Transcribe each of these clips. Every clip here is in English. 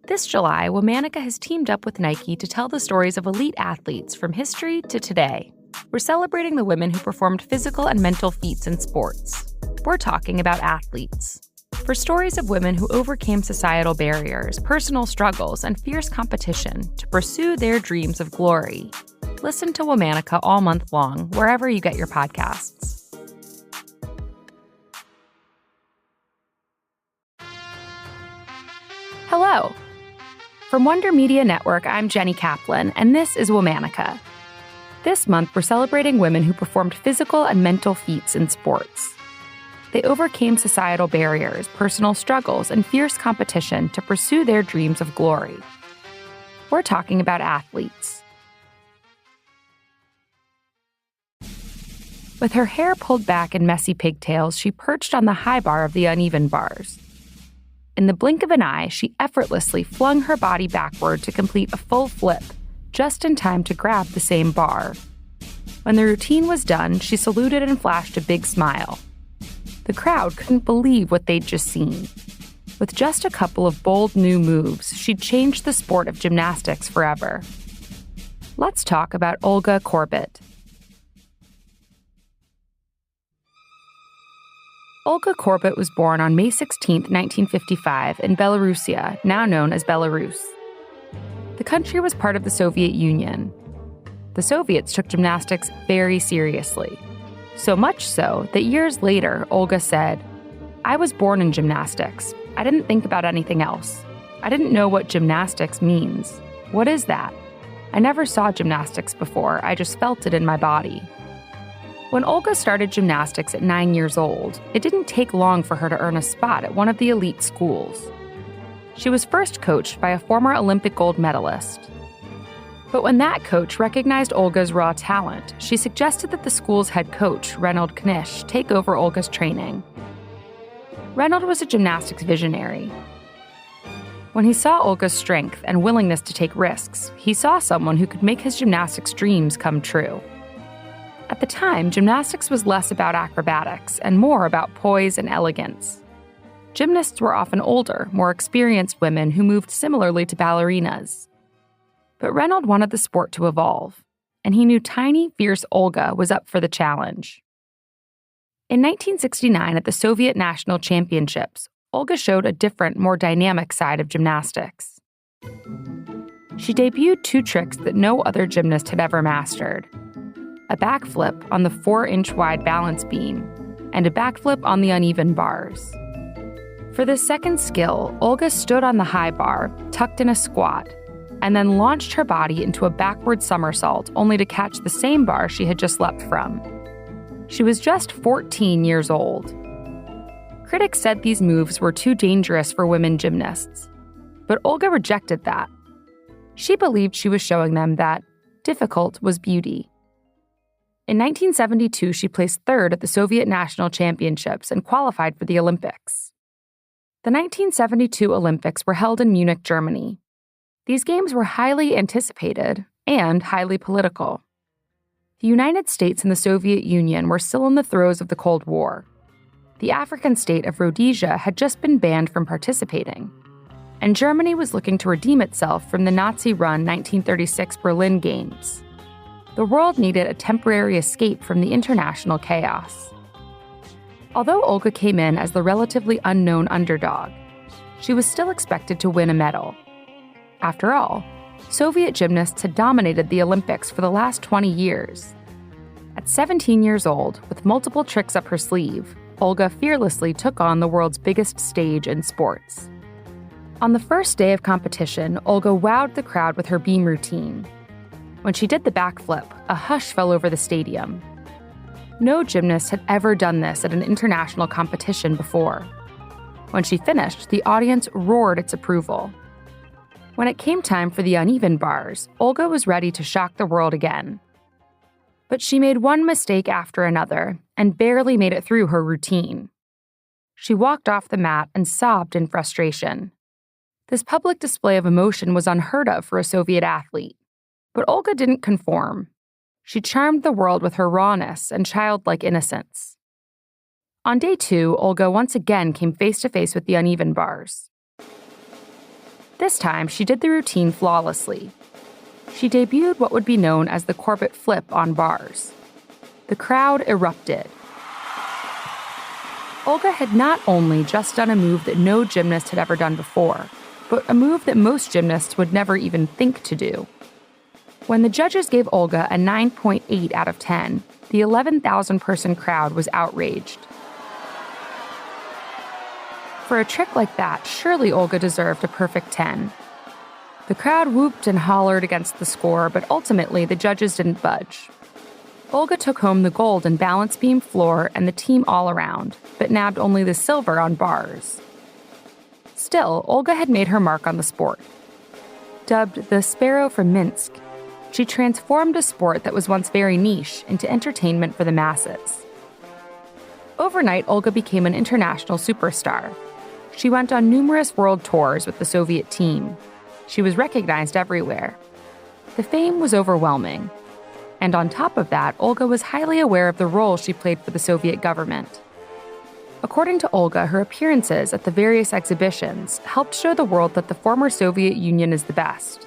This July, Womanica has teamed up with Nike to tell the stories of elite athletes from history to today. We're celebrating the women who performed physical and mental feats in sports. We're talking about athletes. For stories of women who overcame societal barriers, personal struggles, and fierce competition to pursue their dreams of glory. Listen to Womanica all month long, wherever you get your podcasts. Hello. From Wonder Media Network, I'm Jenny Kaplan, and this is Womanica. This month, we're celebrating women who performed physical and mental feats in sports. They overcame societal barriers, personal struggles, and fierce competition to pursue their dreams of glory. We're talking about athletes. With her hair pulled back in messy pigtails, she perched on the high bar of the uneven bars. In the blink of an eye, she effortlessly flung her body backward to complete a full flip, just in time to grab the same bar. When the routine was done, she saluted and flashed a big smile. The crowd couldn't believe what they'd just seen. With just a couple of bold new moves, she'd changed the sport of gymnastics forever. Let's talk about Olga Korbut. Olga Korbut was born on May 16, 1955, in Belarusia, now known as Belarus. The country was part of the Soviet Union. The Soviets took gymnastics very seriously. So much so that years later, Olga said, "I was born in gymnastics. I didn't think about anything else. I didn't know what gymnastics means. What is that? I never saw gymnastics before. I just felt it in my body." When Olga started gymnastics at 9 years old, it didn't take long for her to earn a spot at one of the elite schools. She was first coached by a former Olympic gold medalist. But when that coach recognized Olga's raw talent, she suggested that the school's head coach, Reinhold Knish, take over Olga's training. Reinhold was a gymnastics visionary. When he saw Olga's strength and willingness to take risks, he saw someone who could make his gymnastics dreams come true. At the time, gymnastics was less about acrobatics and more about poise and elegance. Gymnasts were often older, more experienced women who moved similarly to ballerinas. But Reinhold wanted the sport to evolve, and he knew tiny, fierce Olga was up for the challenge. In 1969, at the Soviet National Championships, Olga showed a different, more dynamic side of gymnastics. She debuted two tricks that no other gymnast had ever mastered: a backflip on the 4-inch wide balance beam and a backflip on the uneven bars. For the second skill, Olga stood on the high bar, tucked in a squat, and then launched her body into a backward somersault only to catch the same bar she had just leapt from. She was just 14 years old. Critics said these moves were too dangerous for women gymnasts, but Olga rejected that. She believed she was showing them that difficult was beauty. In 1972, she placed third at the Soviet National Championships and qualified for the Olympics. The 1972 Olympics were held in Munich, Germany. These games were highly anticipated and highly political. The United States and the Soviet Union were still in the throes of the Cold War. The African state of Rhodesia had just been banned from participating, and Germany was looking to redeem itself from the Nazi-run 1936 Berlin Games. The world needed a temporary escape from the international chaos. Although Olga came in as the relatively unknown underdog, she was still expected to win a medal. After all, Soviet gymnasts had dominated the Olympics for the last 20 years. At 17 years old, with multiple tricks up her sleeve, Olga fearlessly took on the world's biggest stage in sports. On the first day of competition, Olga wowed the crowd with her beam routine. When she did the backflip, a hush fell over the stadium. No gymnast had ever done this at an international competition before. When she finished, the audience roared its approval. When it came time for the uneven bars, Olga was ready to shock the world again. But she made one mistake after another and barely made it through her routine. She walked off the mat and sobbed in frustration. This public display of emotion was unheard of for a Soviet athlete. But Olga didn't conform. She charmed the world with her rawness and childlike innocence. On day 2, Olga once again came face-to-face with the uneven bars. This time, she did the routine flawlessly. She debuted what would be known as the Korbut Flip on bars. The crowd erupted. Olga had not only just done a move that no gymnast had ever done before, but a move that most gymnasts would never even think to do. When the judges gave Olga a 9.8 out of 10, the 11,000-person crowd was outraged. For a trick like that, surely Olga deserved a perfect 10. The crowd whooped and hollered against the score, but ultimately the judges didn't budge. Olga took home the gold in balance beam floor and the team all around, but nabbed only the silver on bars. Still, Olga had made her mark on the sport. Dubbed the Sparrow from Minsk, she transformed a sport that was once very niche into entertainment for the masses. Overnight, Olga became an international superstar. She went on numerous world tours with the Soviet team. She was recognized everywhere. The fame was overwhelming. And on top of that, Olga was highly aware of the role she played for the Soviet government. According to Olga, her appearances at the various exhibitions helped show the world that the former Soviet Union is the best.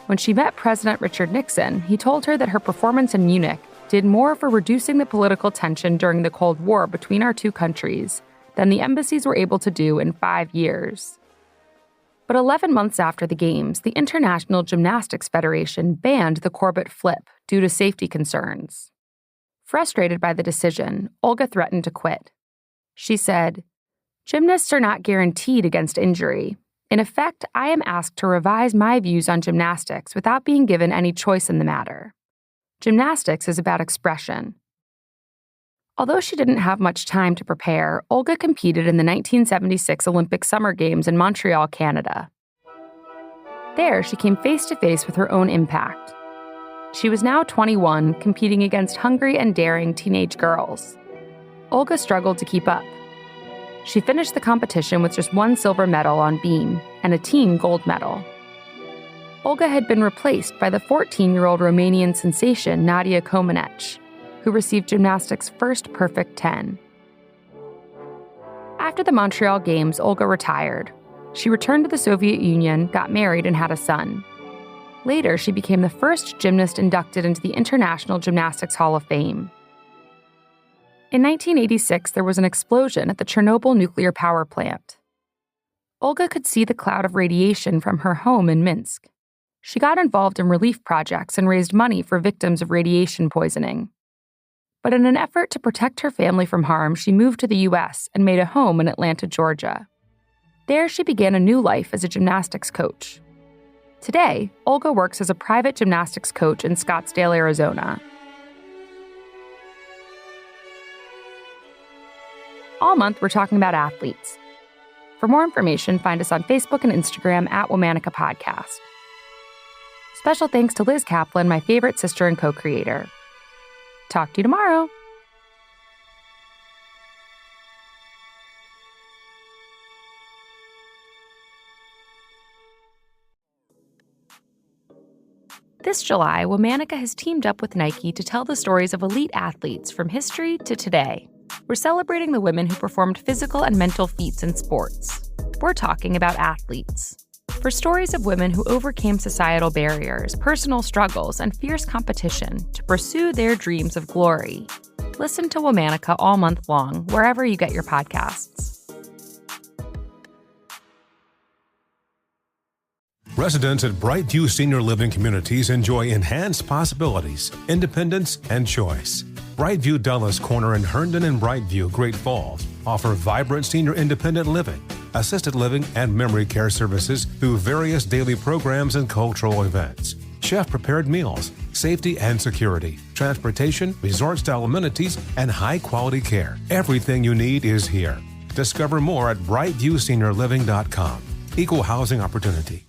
When she met President Richard Nixon, he told her that her performance in Munich did more for reducing the political tension during the Cold War between our two countries than the embassies were able to do in 5 years. But 11 months after the Games, the International Gymnastics Federation banned the Korbut Flip due to safety concerns. Frustrated by the decision, Olga threatened to quit. She said, "Gymnasts are not guaranteed against injury. In effect, I am asked to revise my views on gymnastics without being given any choice in the matter. Gymnastics is about expression." Although she didn't have much time to prepare, Olga competed in the 1976 Olympic Summer Games in Montreal, Canada. There, she came face-to-face with her own impact. She was now 21, competing against hungry and daring teenage girls. Olga struggled to keep up. She finished the competition with just 1 silver medal on beam and a team gold medal. Olga had been replaced by the 14-year-old Romanian sensation Nadia Comaneci, who received gymnastics' first perfect 10. After the Montreal Games, Olga retired. She returned to the Soviet Union, got married, and had a son. Later, she became the first gymnast inducted into the International Gymnastics Hall of Fame. In 1986, there was an explosion at the Chernobyl nuclear power plant. Olga could see the cloud of radiation from her home in Minsk. She got involved in relief projects and raised money for victims of radiation poisoning. But in an effort to protect her family from harm, she moved to the U.S. and made a home in Atlanta, Georgia. There, she began a new life as a gymnastics coach. Today, Olga works as a private gymnastics coach in Scottsdale, Arizona. All month, we're talking about athletes. For more information, find us on Facebook and Instagram at Womanica Podcast. Special thanks to Liz Kaplan, my favorite sister and co-creator. Talk to you tomorrow. This July, Womanica has teamed up with Nike to tell the stories of elite athletes from history to today. We're celebrating the women who performed physical and mental feats in sports. We're talking about athletes. For stories of women who overcame societal barriers, personal struggles, and fierce competition to pursue their dreams of glory, listen to Womanica all month long, wherever you get your podcasts. Residents at Brightview Senior Living Communities enjoy enhanced possibilities, independence, and choice. Brightview Dulles Corner in Herndon and Brightview, Great Falls, offer vibrant senior independent living, assisted living, and memory care services through various daily programs and cultural events. Chef-prepared meals, safety and security, transportation, resort-style amenities, and high-quality care. Everything you need is here. Discover more at brightviewseniorliving.com. Equal housing opportunity.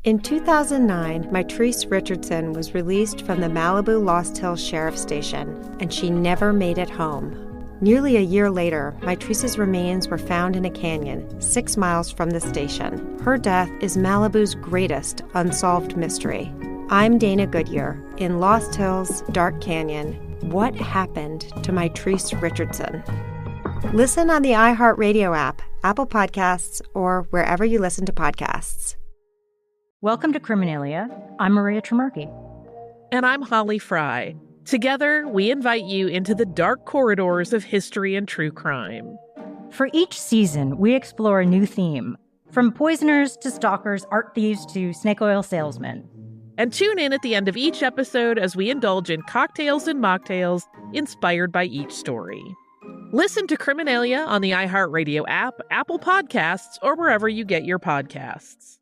In 2009, Mitrice Richardson was released from the Malibu Lost Hills Sheriff's Station, and she never made it home. Nearly a year later, Mitrice's remains were found in a canyon 6 miles from the station. Her death is Malibu's greatest unsolved mystery. I'm Dana Goodyear. In Lost Hills, Dark Canyon, what happened to Mitrice Richardson? Listen on the iHeartRadio app, Apple Podcasts, or wherever you listen to podcasts. Welcome to Criminalia. I'm Maria Tremarchi. And I'm Holly Fry. Together, we invite you into the dark corridors of history and true crime. For each season, we explore a new theme, from poisoners to stalkers, art thieves to snake oil salesmen. And tune in at the end of each episode as we indulge in cocktails and mocktails inspired by each story. Listen to Criminalia on the iHeartRadio app, Apple Podcasts, or wherever you get your podcasts.